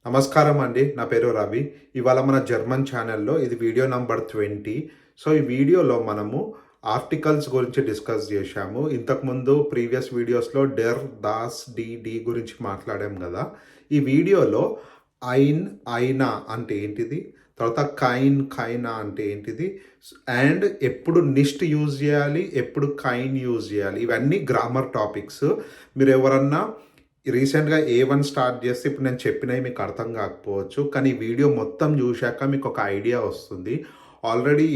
నమస్కారం అండి. నా పేరు రవి. ఇవాళ మన జర్మన్ ఛానల్‌లో ఇది వీడియో నంబర్ 20. సో, ఈ వీడియోలో మనము ఆర్టికల్స్ గురించి డిస్కస్ జేశాము. ఇంతకుముందు ప్రీవియస్ వీడియోస్‌లో డెర్, దాస్, డి గురించి మాట్లాడాం గదా! ఈ వీడియోలో ఐన్, ఐనా అంటే ఏంటిది? తర్వాత కైన్, కైనా అంటే ఏంటిది? అండ్ ఎప్పుడు నిస్ట్ యూజ్ జేయాలి? ఎప్పుడు కైన్ యూజ్ జేయాలి? ఇవన్నీ గ్రామర్ టాపిక్స్. మీరెవరన్నా రీసెంట్‌గా A1 స్టార్ట్ చేస్తే ఇప్పుడు నేను చెప్పినవి మీకు అర్థం కాకపోవచ్చు. కానీ ఈ వీడియో మొత్తం చూశాక మీకు ఒక ఐడియా వస్తుంది. ఆల్రెడీ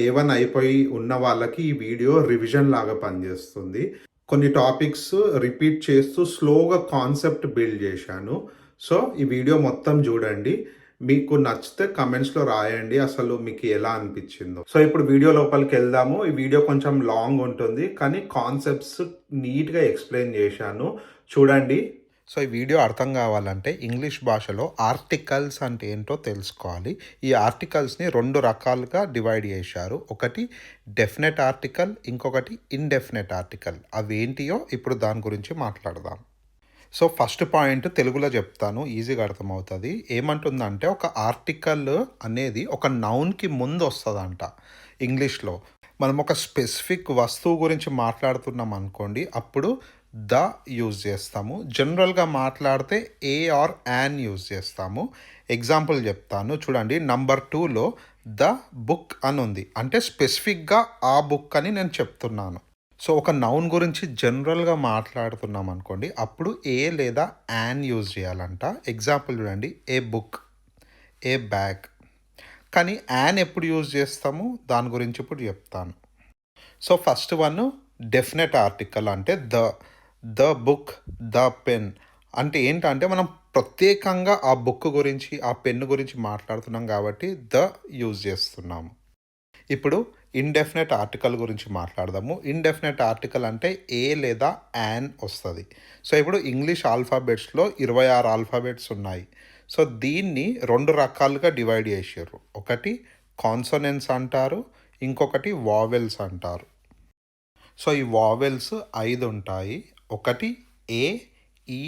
A1 అయిపోయి ఉన్న వాళ్ళకి ఈ వీడియో రివిజన్ లాగా పనిచేస్తుంది. కొన్ని టాపిక్స్ రిపీట్ చేస్తూ స్లోగా కాన్సెప్ట్ బిల్డ్ చేశాను. సో, ఈ వీడియో మొత్తం చూడండి. మీకు నచ్చితే కమెంట్స్‌లో రాయండి అసలు మీకు ఎలా అనిపించిందో. సో, ఇప్పుడు వీడియో లోపలికెళ్దాము. ఈ వీడియో కొంచెం లాంగ్ ఉంటుంది. కానీ కాన్సెప్ట్స్ నీట్‌గా ఎక్స్‌ప్లెయిన్ చేశాను. చూడండి. సో, ఈ వీడియో అర్థం కావాలంటే ఇంగ్లీష్ భాషలో ఆర్టికల్స్ అంటే ఏంటో తెలుసుకోవాలి. ఈ ఆర్టికల్స్‌ని 2 రకాలుగా డివైడ్ చేశారు. ఒకటి డెఫినెట్ ఆర్టికల్, ఇంకొకటి ఇండెఫినెట్ ఆర్టికల్. అవేంటియో ఇప్పుడు దాని గురించి మాట్లాడదాం. సో, ఫస్ట్ పాయింట్ తెలుగులో చెప్తాను, ఈజీగా అర్థమవుతుంది. ఏమంటుందంటే ఒక ఆర్టికల్ అనేది ఒక నౌన్‌కి ముందు వస్తదంట ఇంగ్లీష్‌లో. మనం ఒక స్పెసిఫిక్ వస్తువు గురించి మాట్లాడుతున్నాం అనుకోండి, అప్పుడు ద యూజ్ చేస్తాము. జనరల్గా మాట్లాడితే ఏ ఆర్ యాన్ యూజ్ చేస్తాము. ఎగ్జాంపుల్ చెప్తాను చూడండి. నంబర్ 2లో ద బుక్ అని ఉంది, అంటే స్పెసిఫిక్గా ఆ బుక్ అని నేను చెప్తున్నాను. సో, ఒక నౌన్ గురించి జనరల్గా మాట్లాడుతున్నాం అనుకోండి, అప్పుడు ఏ లేదా యాన్ యూజ్ చేయాలంట. ఎగ్జాంపుల్ చూడండి, ఏ బుక్, ఏ బ్యాగ్. కానీ యాన్ ఎప్పుడు యూజ్ చేస్తాము దాని గురించి ఇప్పుడు చెప్తాను. So, first one definite article అంటే ద బుక్, ద పెన్. అంటే ఏంటంటే మనం ప్రత్యేకంగా ఆ బుక్ గురించి ఆ పెన్ గురించి మాట్లాడుతున్నాం కాబట్టి ద యూజ్ చేస్తున్నాము. ఇప్పుడు ఇండెఫినెట్ ఆర్టికల్ గురించి మాట్లాడదాము. ఇండెఫినెట్ ఆర్టికల్ అంటే ఏ లేదా యాన్ వస్తుంది. సో, ఇప్పుడు ఇంగ్లీష్ ఆల్ఫాబెట్స్లో 26 ఆల్ఫాబెట్స్ ఉన్నాయి. సో, దీన్ని 2 రకాలుగా డివైడ్ చేసారు. ఒకటి కాన్సోనెంట్స్ అంటారు, ఇంకొకటి వావెల్స్ అంటారు. సో, ఈ వావెల్స్ 5 ఉంటాయి. ఒకటి ఏ, ఈ,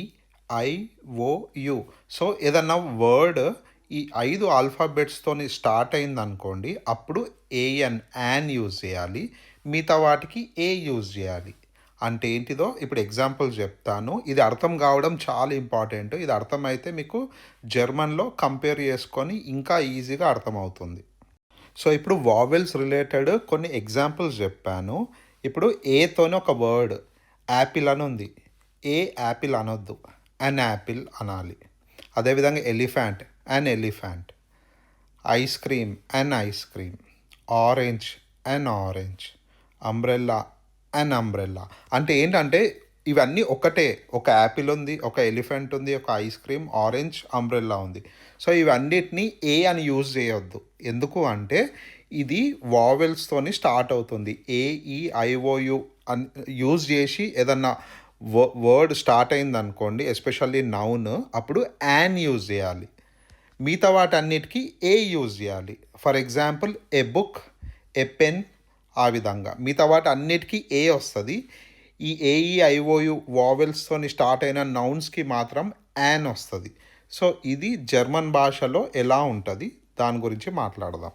ఐ, ఓ, యు. సో, ఏదన్నా వర్డ్ ఈ 5 ఆల్ఫాబెట్స్తోని స్టార్ట్ అయిందనుకోండి, అప్పుడు యాన్ యూజ్ చేయాలి. మిగతా వాటికి ఏ యూజ్ చేయాలి. అంటే ఏంటిదో ఇప్పుడు ఎగ్జాంపుల్స్ చెప్తాను. ఇది అర్థం కావడం చాలా ఇంపార్టెంట్. ఇది అర్థమైతే మీకు జర్మన్లో కంపేర్ చేసుకొని ఇంకా ఈజీగా అర్థమవుతుంది. సో, ఇప్పుడు వావెల్స్ రిలేటెడ్ కొన్ని ఎగ్జాంపుల్స్ చెప్పాను. ఇప్పుడు ఏతోనే ఒక వర్డ్ యాపిల్ అని ఉంది. ఏ యాపిల్ అనొద్దు, అన్ యాపిల్ అనాలి. అదేవిధంగా ఎలిఫెంట్, అన్ ఎలిఫెంట్. ఐస్ క్రీమ్, అన్ ఐస్ క్రీమ్. ఆరెంజ్, అన్ ఆరెంజ్. అంబ్రెల్లా, అన్ అంబ్రెల్లా. అంటే ఏంటంటే ఇవన్నీ ఒకటే. ఒక యాపిల్ ఉంది, ఒక ఎలిఫెంట్ ఉంది, ఒక ఐస్ క్రీమ్, ఆరెంజ్, అంబ్రెల్లా ఉంది. సో, ఇవన్నిటిని ఏ అని యూజ్ చేయొద్దు. ఎందుకు అంటే ఇది వావెల్స్తోని స్టార్ట్ అవుతుంది. ఏఈఐఓయు అని యూజ్ చేసి ఏదన్నా వర్డ్ స్టార్ట్ అయిందనుకోండి, ఎస్పెషల్లీ నౌన్, అప్పుడు యాన్ యూజ్ చేయాలి. మిగతా వాటన్నిటికీ ఏ యూజ్ చేయాలి. For example A book, a pen. ఆ విధంగా మిగతా వాటి అన్నిటికీ ఏ వస్తుంది. ఈ ఏఈఐఓయు వావెల్స్తోని స్టార్ట్ అయిన నౌన్స్కి మాత్రం యాన్ వస్తుంది. సో, ఇది జర్మన్ భాషలో ఎలా ఉంటుంది దాని గురించి మాట్లాడదాం.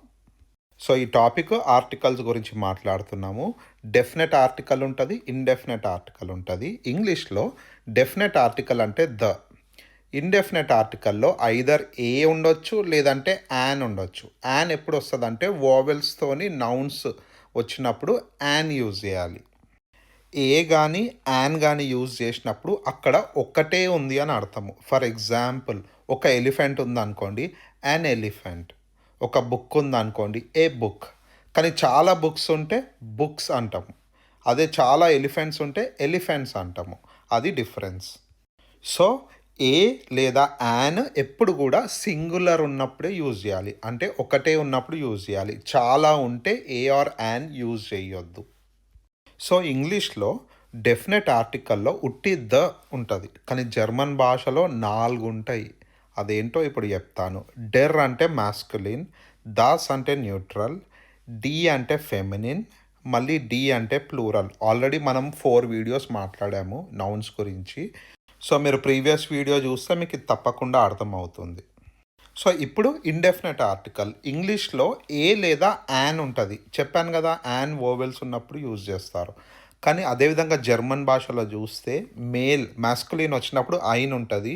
సో, ఈ టాపిక్ ఆర్టికల్స్ గురించి మాట్లాడుతున్నాము. డెఫినెట్ ఆర్టికల్ ఉంటుంది, ఇండెఫినెట్ ఆర్టికల్ ఉంటుంది. ఇంగ్లీష్లో డెఫినెట్ ఆర్టికల్ అంటే ద. ఇండెఫినెట్ ఆర్టికల్లో ఐదర్ ఏ ఉండొచ్చు లేదంటే యాన్ ఉండొచ్చు. యాన్ ఎప్పుడు వస్తుంది అంటే వావెల్స్తోని నౌన్స్ వచ్చినప్పుడు యాన్ యూజ్ చేయాలి. ఏ కానీ యాన్ కానీ యూజ్ చేసినప్పుడు అక్కడ ఒక్కటే ఉంది అని అర్థము. ఫర్ ఎగ్జాంపుల్ ఒక ఎలిఫెంట్ ఉందనుకోండి, యాన్ ఎలిఫెంట్. ఒక బుక్ ఉందనుకోండి, ఏ బుక్. కానీ చాలా బుక్స్ ఉంటే బుక్స్ అంటాము. అదే చాలా ఎలిఫెంట్స్ ఉంటే ఎలిఫెంట్స్ అంటాము. అది డిఫరెన్స్. సో, ఏ లేదా యాన్ ఎప్పుడు కూడా సింగులర్ ఉన్నప్పుడే యూజ్ చేయాలి. అంటే ఒకటే ఉన్నప్పుడు యూజ్ చేయాలి. చాలా ఉంటే ఏ ఆర్ యాన్ యూజ్ చేయొద్దు. సో, ఇంగ్లీష్లో డెఫినెట్ ఆర్టికల్లో ఉట్టి ద ఉంటుంది. కానీ జర్మన్ భాషలో 4 ఉంటాయి. అదేంటో ఇప్పుడు చెప్తాను. డెర్ అంటే మాస్కులిన్, దాస్ అంటే న్యూట్రల్, డి అంటే ఫెమినిన్, మళ్ళీ డి అంటే ప్లూరల్. ఆల్రెడీ మనం 4 వీడియోస్ మాట్లాడాము నౌన్స్ గురించి. సో మీరు ప్రీవియస్ వీడియో చూస్తే మీకు ఇది తప్పకుండా అర్థమవుతుంది. సో ఇప్పుడు ఇండెఫినెట్ ఆర్టికల్ ఇంగ్లీష్లో ఏ లేదా యాన్ ఉంటుంది. చెప్పాను కదా, యాన్ వోవెల్స్ ఉన్నప్పుడు యూజ్ చేస్తారు. కానీ అదేవిధంగా జర్మన్ భాషలో చూస్తే మేల్ మాస్కులిన్ వచ్చినప్పుడు ఐన్ ఉంటుంది,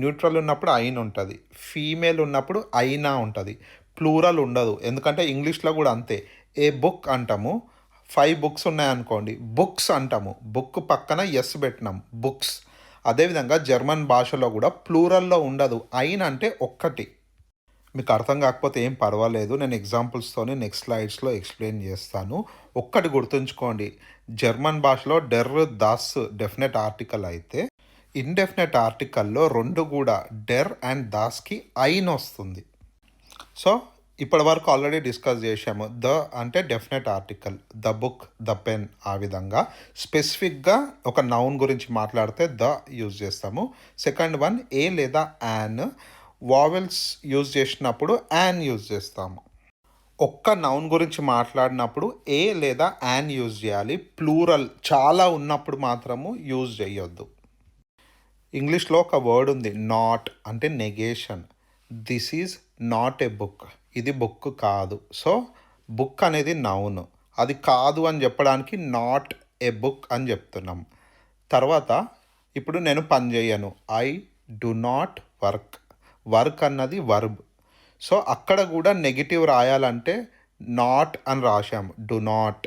న్యూట్రల్ ఉన్నప్పుడు ఐన్ ఉంటుంది, ఫీమేల్ ఉన్నప్పుడు ఐనా ఉంటుంది, ప్లూరల్ ఉండదు. ఎందుకంటే ఇంగ్లీష్లో కూడా అంతే. ఏ బుక్ అంటాము, 5 బుక్స్ ఉన్నాయనుకోండి బుక్స్ అంటాము, బుక్ పక్కన ఎస్ పెట్టినాం బుక్స్. అదేవిధంగా జర్మన్ భాషలో కూడా ప్లూరల్లో ఉండదు, ఐన్ అంటే ఒక్కటి. మీకు అర్థం కాకపోతే ఏం పర్వాలేదు, నేను ఎగ్జాంపుల్స్తోనే నెక్స్ట్ స్లైడ్స్లో ఎక్స్ప్లెయిన్ చేస్తాను. ఒక్కటి గుర్తుంచుకోండి, జర్మన్ భాషలో డెర్ దాస్ డెఫినెట్ ఆర్టికల్ అయితే ఇండెఫినెట్ ఆర్టికల్లో రెండు కూడా డెర్ అండ్ దాస్కి ఐన్ వస్తుంది. సో ఇప్పటి వరకు ఆల్రెడీ డిస్కస్ చేసాము. ద అంటే definite article, the book, the pen. ఆ విధంగా స్పెసిఫిక్గా ఒక నౌన్ గురించి మాట్లాడితే ద యూజ్ చేస్తాము. సెకండ్ వన్ ఏ లేదా యాన్, వావెల్స్ యూజ్ చేసినప్పుడు యాన్ యూజ్ చేస్తాము. ఒక్క నౌన్ గురించి మాట్లాడినప్పుడు ఏ లేదా యాన్ యూజ్ చేయాలి. ప్లూరల్ చాలా ఉన్నప్పుడు మాత్రము యూజ్ చేయొద్దు. ఇంగ్లీష్లో ఒక వర్డ్ ఉంది, నాట్ అంటే negation. This is not a book, ఇది బుక్ కాదు. సో బుక్ అనేది నౌన్, అది కాదు అని చెప్పడానికి నాట్ ఏ బుక్ అని చెప్తున్నాం. తర్వాత ఇప్పుడు నేను పని చేయను, I do not work. Work అన్నది వర్బ్. సో అక్కడ కూడా నెగిటివ్ రాయాలంటే నాట్ అని రాశాము, డు నాట్.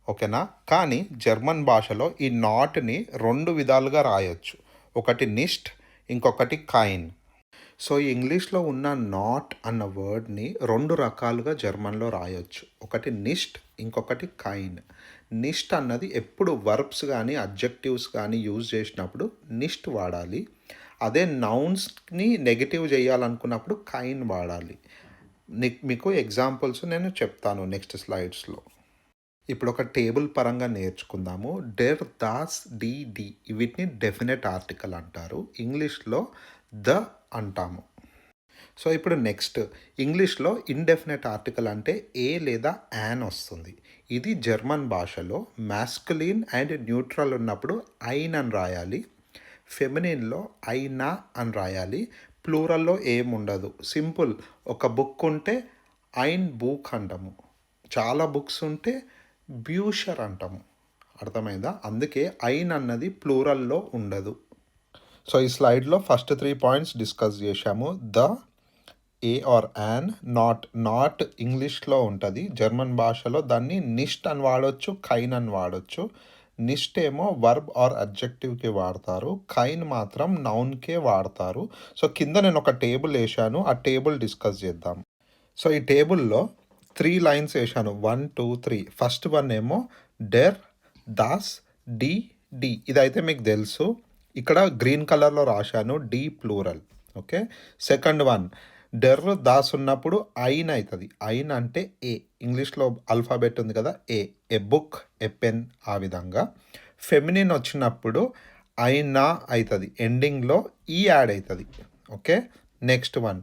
ఓకేనా? కానీ జర్మన్ భాషలో ఈ నాట్ని 2 విధాలుగా రాయొచ్చు. ఒకటి నిస్ట్, ఇంకొకటి కైన్. సో ఈ ఇంగ్లీష్లో ఉన్న నాట్ అన్న వర్డ్ని 2 రకాలుగా జర్మన్లో రాయొచ్చు. ఒకటి నిస్ట్, ఇంకొకటి కైన్. నిస్ట్ అన్నది ఎప్పుడు వర్బ్స్ కానీ అడ్జెక్టివ్స్ కానీ యూజ్ చేసినప్పుడు నిస్ట్ వాడాలి. అదే నౌన్స్ని నెగిటివ్ చేయాలనుకున్నప్పుడు కైన్ వాడాలి. మీకు ఎగ్జాంపుల్స్ నేను చెప్తాను నెక్స్ట్ స్లైడ్స్లో. ఇప్పుడు ఒక టేబుల్ పరంగా నేర్చుకుందాము. డెర్, దాస్, డి. వీటిని డెఫినెట్ ఆర్టికల్ అంటారు, ఇంగ్లీష్లో ద అంటాము. సో ఇప్పుడు నెక్స్ట్, ఇంగ్లీష్లో ఇండెఫినెట్ ఆర్టికల్ అంటే ఏ లేదా యాన్ వస్తుంది. ఇది జర్మన్ భాషలో మాస్కులిన్ అండ్ న్యూట్రల్ ఉన్నప్పుడు ఐన్ అని రాయాలి, ఫెమినిన్లో ఐనా అని రాయాలి, ప్లూరల్లో ఏముండదు. సింపుల్, ఒక బుక్ ఉంటే ఐన్ బుక్ అంటాము, చాలా బుక్స్ ఉంటే బ్యూషర్ అంటాము. అర్థమైందా? అందుకే ఐన్ అన్నది ప్లూరల్లో ఉండదు. సో ఈ స్లైడ్లో ఫస్ట్ 3 పాయింట్స్ డిస్కస్ చేశాము. The, A or an, not ఇంగ్లీష్లో ఉంటుంది, జర్మన్ భాషలో దాన్ని నిస్ట్ అని వాడవచ్చు, కైన్ అని వాడవచ్చు. నిస్ట్ ఏమో వర్బ్ ఆర్ అడ్జెక్టివ్కి వాడతారు, కైన్ మాత్రం నౌన్కే వాడతారు. సో కింద నేను ఒక టేబుల్ వేసాను, ఆ టేబుల్ డిస్కస్ చేద్దాం. సో ఈ టేబుల్లో 3 లైన్స్ వేసాను, 1 2 3. ఫస్ట్ వన్ ఏమో డెర్, దాస్, డి. ఇదైతే మీకు తెలుసు, ఇక్కడ గ్రీన్ కలర్లో రాశాను, డి ప్లూరల్. ఓకే. సెకండ్ వన్, డెర్ దాస్ ఉన్నప్పుడు ఐన్ అవుతుంది, ఐన్ అంటే ఏ, ఇంగ్లీష్లో ఆల్ఫాబెట్ ఉంది కదా, ఏ బుక్, ఏ పెన్. ఆ విధంగా ఫెమినిన్ వచ్చినప్పుడు ఐనా అవుతుంది, ఎండింగ్లో ఈ యాడ్ అవుతుంది. Okay. Next one,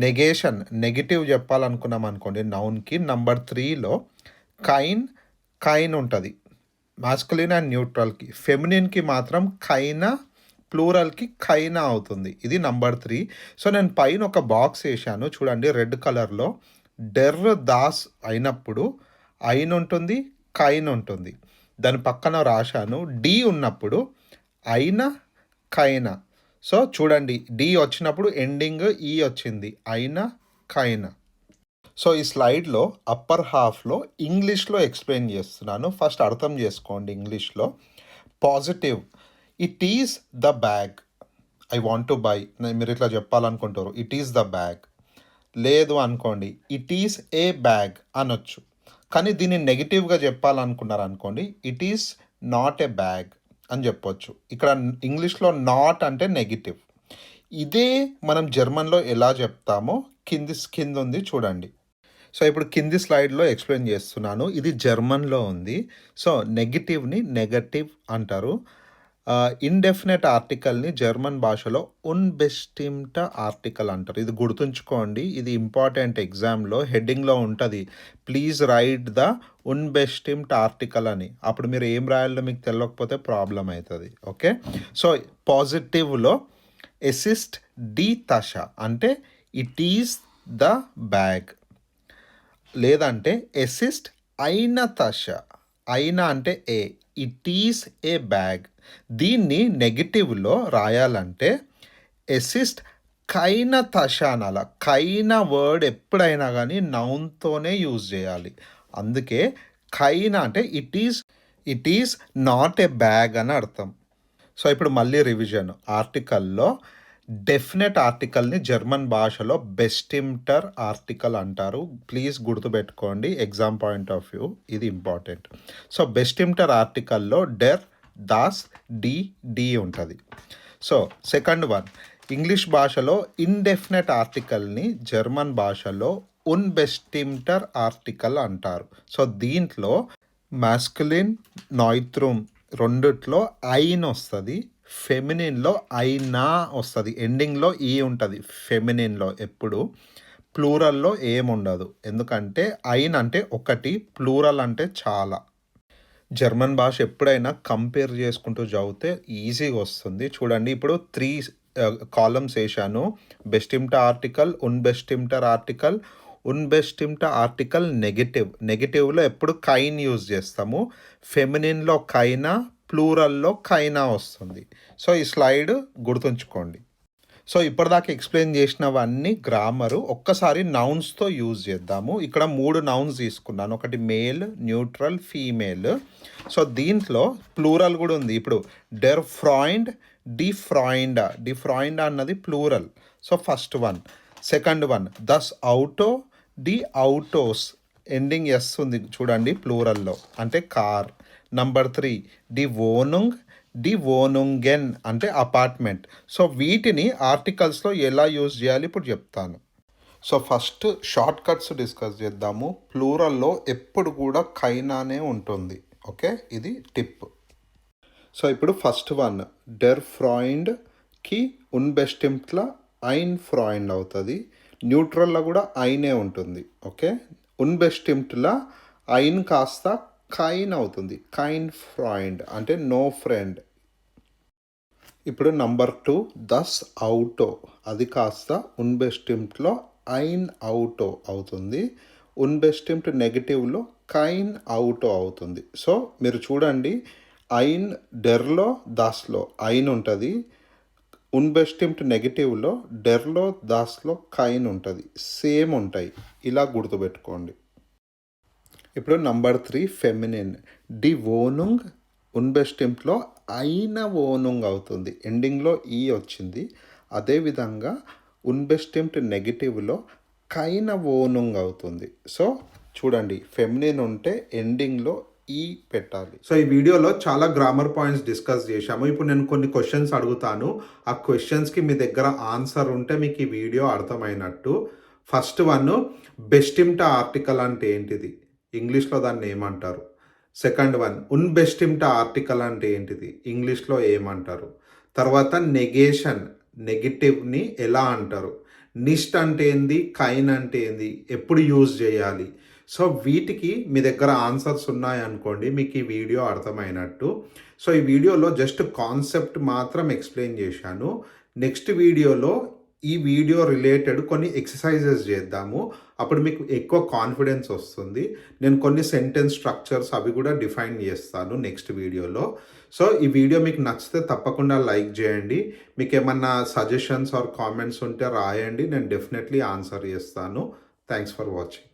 negation, negative చెప్పాలనుకున్నాం అనుకోండి నౌన్కి, నంబర్ 3లో కైన్ ఉంటుంది, మాస్కులిన్ అండ్ న్యూట్రల్కి. ఫెమినిన్కి మాత్రం కైనా, ప్లూరల్కి కైనా అవుతుంది. ఇది నంబర్ 3. సో నేను పైన ఒక బాక్స్ వేసాను చూడండి, రెడ్ కలర్లో. డెర్ దాస్ అయినప్పుడు ఐన్ ఉంటుంది, కైన్ ఉంటుంది. దాని పక్కన రాశాను డి ఉన్నప్పుడు ఐనా, కైనా. సో చూడండి, డి వచ్చినప్పుడు ఎండింగ్ ఈ వచ్చింది, ఐనా, కైనా. సో ఈ స్లైడ్లో అప్పర్ హాఫ్లో ఇంగ్లీష్లో ఎక్స్ప్లెయిన్ చేస్తున్నాను, ఫస్ట్ అర్థం చేసుకోండి. ఇంగ్లీష్లో positive, it is the bag, I want to buy. మీరు ఇట్లా చెప్పాలనుకుంటారు, ఇట్ ఈస్ ద బ్యాగ్. లేదు అనుకోండి, ఇట్ ఈస్ ఏ బ్యాగ్ అనొచ్చు. కానీ దీన్ని నెగిటివ్గా చెప్పాలనుకున్నారు అనుకోండి, it is not a bag అని చెప్పొచ్చు. ఇక్కడ ఇంగ్లీష్లో నాట్ అంటే నెగిటివ్. ఇదే మనం జర్మన్లో ఎలా చెప్తామో కింద ఉంది చూడండి. సో ఇప్పుడు కింది స్లైడ్లో ఎక్స్ప్లెయిన్ చేస్తున్నాను, ఇది జర్మన్లో ఉంది. సో నెగిటివ్ని నెగటివ్ అంటారు, ఇండెఫినెట్ ఆర్టికల్ని జర్మన్ భాషలో ఉన్బెస్టిమ్ట ఆర్టికల్ అంటారు. ఇది గుర్తుంచుకోండి, ఇది ఇంపార్టెంట్ ఎగ్జామ్లో హెడ్డింగ్లో ఉంటుంది, ప్లీజ్ రైట్ ద ఉన్బెస్టిమ్ట్ ఆర్టికల్ అని. అప్పుడు మీరు ఏం రాయాలో మీకు తెలియకపోతే ప్రాబ్లం అవుతుంది. ఓకే, సో పాజిటివ్లో ఎసిస్ట్ డి తష అంటే ఇట్ ఈస్ ద బ్యాగ్, లేదంటే ఎసిస్ట్ అయిన తష, అయిన అంటే ఏ, ఇట్ ఈస్ ఏ బ్యాగ్. దీన్ని నెగిటివ్లో రాయాలంటే ఎసిస్ట్ కైన తష అనాల. కైన వర్డ్ ఎప్పుడైనా కానీ నౌన్తోనే యూజ్ చేయాలి. అందుకే కైన అంటే it is not a bag అని అర్థం. సో ఇప్పుడు మళ్ళీ రివిజన్. ఆర్టికల్లో డెఫినెట్ ఆర్టికల్ని జర్మన్ భాషలో బెస్టిమ్టర్ ఆర్టికల్ అంటారు. ప్లీజ్ గుర్తుపెట్టుకోండి, ఎగ్జామ్ పాయింట్ ఆఫ్ వ్యూ ఇది ఇంపార్టెంట్. సో బెస్టిమ్టర్ ఆర్టికల్లో డెర్, దాస్, డి ఉంటుంది. సో సెకండ్ వన్, ఇంగ్లీష్ భాషలో ఇండెఫినెట్ ఆర్టికల్ని జర్మన్ భాషలో ఉన్బెస్టిమ్టర్ ఆర్టికల్ అంటారు. సో దీంట్లో మాస్కులిన్, నాయిత్రూమ్ రెండిట్లో ఐన్ వస్తుంది, ఫెమినిన్లో ఐనా వస్తుంది, ఎండింగ్లో ఈ ఉంటుంది ఫెమినిన్లో. ఎప్పుడు ప్లూరల్లో ఏముండదు, ఎందుకంటే ఐన్ అంటే ఒకటి, ప్లూరల్ అంటే చాలా. జర్మన్ భాష ఎప్పుడైనా కంపేర్ చేసుకుంటూ చదివితే ఈజీగా వస్తుంది. చూడండి, ఇప్పుడు 3 కాలమ్స్ వేసాను. బెస్టిమ్ట ఆర్టికల్, ఉన్బెస్టిమ్టర్ ఆర్టికల్. ఉన్బెస్టిమ్ట ఆర్టికల్ నెగిటివ్లో ఎప్పుడు కైన్ యూజ్ చేస్తాము, ఫెమినిన్లో కైనా, ప్లూరల్లో కైనా వస్తుంది. సో ఈ స్లైడ్ గుర్తుంచుకోండి. సో ఇప్పటిదాకా ఎక్స్ప్లెయిన్ చేసినవన్నీ గ్రామరు. ఒక్కసారి నౌన్స్తో యూజ్ చేద్దాము. ఇక్కడ 3 నౌన్స్ తీసుకున్నాను, ఒకటి మేల్, న్యూట్రల్, ఫీమేల్. సో దీంట్లో ప్లూరల్ కూడా ఉంది. ఇప్పుడు డెర్ ఫ్రాయిండ్, డిఫ్రాయిండ్ అన్నది plural. So first one. Second one, దస్ అవుటో, డి అవుటోస్, ఎండింగ్ ఎస్ ఉంది చూడండి ప్లూరల్లో, అంటే కార్. నంబర్ 3, డి వోనుంగెన్ అంటే అపార్ట్మెంట్. సో వీటిని ఆర్టికల్స్లో ఎలా యూజ్ చేయాలి ఇప్పుడు చెప్తాను. So first short cuts discuss చేద్దాము. ప్లూరల్లో ఎప్పుడు కూడా కైనానే ఉంటుంది. ఓకే, ఇది టిప్. సో ఇప్పుడు ఫస్ట్ వన్, డెర్ ఫ్రాయిండ్కి ఉన్బెస్టిమ్ట్లో ఐన్ ఫ్రాయిండ్ అవుతుంది. న్యూట్రల్లో కూడా ఐనే ఉంటుంది. ఓకే, ఉన్బెస్టిమ్ట్లో ఐన్ కాస్త కైన్ అవుతుంది, కైన్ ఫ్రాయిండ్ అంటే నో ఫ్రెండ్. ఇప్పుడు నంబర్ 2, దస్ అవుటో, అది కాస్త ఉన్బెస్టిమ్ట్లో ఐన్ అవుటో అవుతుంది. ఉన్బెస్టిమ్ట్ నెగిటివ్లో కైన్ అవుటో అవుతుంది. సో మీరు చూడండి, ఐన్ డెర్లో, దాస్లో ఐన్ ఉంటుంది, ఉన్బెస్టిమ్ట్ నెగిటివ్లో డెర్లో, దాస్లో కైన్ ఉంటుంది, సేమ్ ఉంటాయి. ఇలా గుర్తుపెట్టుకోండి. ఇప్పుడు నంబర్ 3, ఫెమినిన్. డి వోనుంగ్ ఉన్బెస్టిమ్ట్లో అయిన వోనుంగ్ అవుతుంది, ఎండింగ్లో ఈ వచ్చింది. అదేవిధంగా ఉన్బెస్టిమ్ట్ నెగిటివ్లో కైన వోనుంగ్ అవుతుంది. సో చూడండి, ఫెమినిన్ ఉంటే ఎండింగ్లో ఈ పెట్టాలి. సో ఈ వీడియోలో చాలా గ్రామర్ పాయింట్స్ డిస్కస్ చేశాము. ఇప్పుడు నేను కొన్ని క్వశ్చన్స్ అడుగుతాను. ఆ క్వశ్చన్స్కి మీ దగ్గర ఆన్సర్ ఉంటే మీకు ఈ వీడియో అర్థమైనట్టు. ఫస్ట్ వన్, బెస్టిమ్ట ఆర్టికల్ అంటే ఏంటిది, ఇంగ్లీష్లో దాన్ని ఏమంటారు? సెకండ్ వన్, ఉన్బెస్టిమ్ట ఆర్టికల్ అంటే ఏంటిది, ఇంగ్లీష్లో ఏమంటారు? తర్వాత నెగేషన్, నెగిటివ్ని ఎలా అంటారు? నిస్ట్ అంటే ఏంది, కైన్ అంటే ఏంది, ఎప్పుడు యూజ్ చేయాలి? సో వీటికి మీ దగ్గర ఆన్సర్స్ ఉన్నాయనుకోండి, మీకు ఈ వీడియో అర్థమైనట్టు. సో ఈ వీడియోలో జస్ట్ కాన్సెప్ట్ మాత్రం ఎక్స్ప్లెయిన్ చేశాను. నెక్స్ట్ వీడియోలో ఈ వీడియో రిలేటెడ్ కొన్ని ఎక్సర్సైజెస్ చేద్దాము. అప్పుడు మీకు ఎక్కువ కాన్ఫిడెన్స్ వస్తుంది. నేను కొన్ని సెంటెన్స్ స్ట్రక్చర్స్ అవి కూడా డిఫైన్ చేస్తాను నెక్స్ట్ వీడియోలో. సో ఈ వీడియో మీకు నచ్చితే తప్పకుండా లైక్ చేయండి. మీకు ఏమన్నా సజెషన్స్ ఆర్ కామెంట్స్ ఉంటే రాయండి, నేను డెఫినెట్లీ ఆన్సర్ చేస్తాను. Thanks for watching.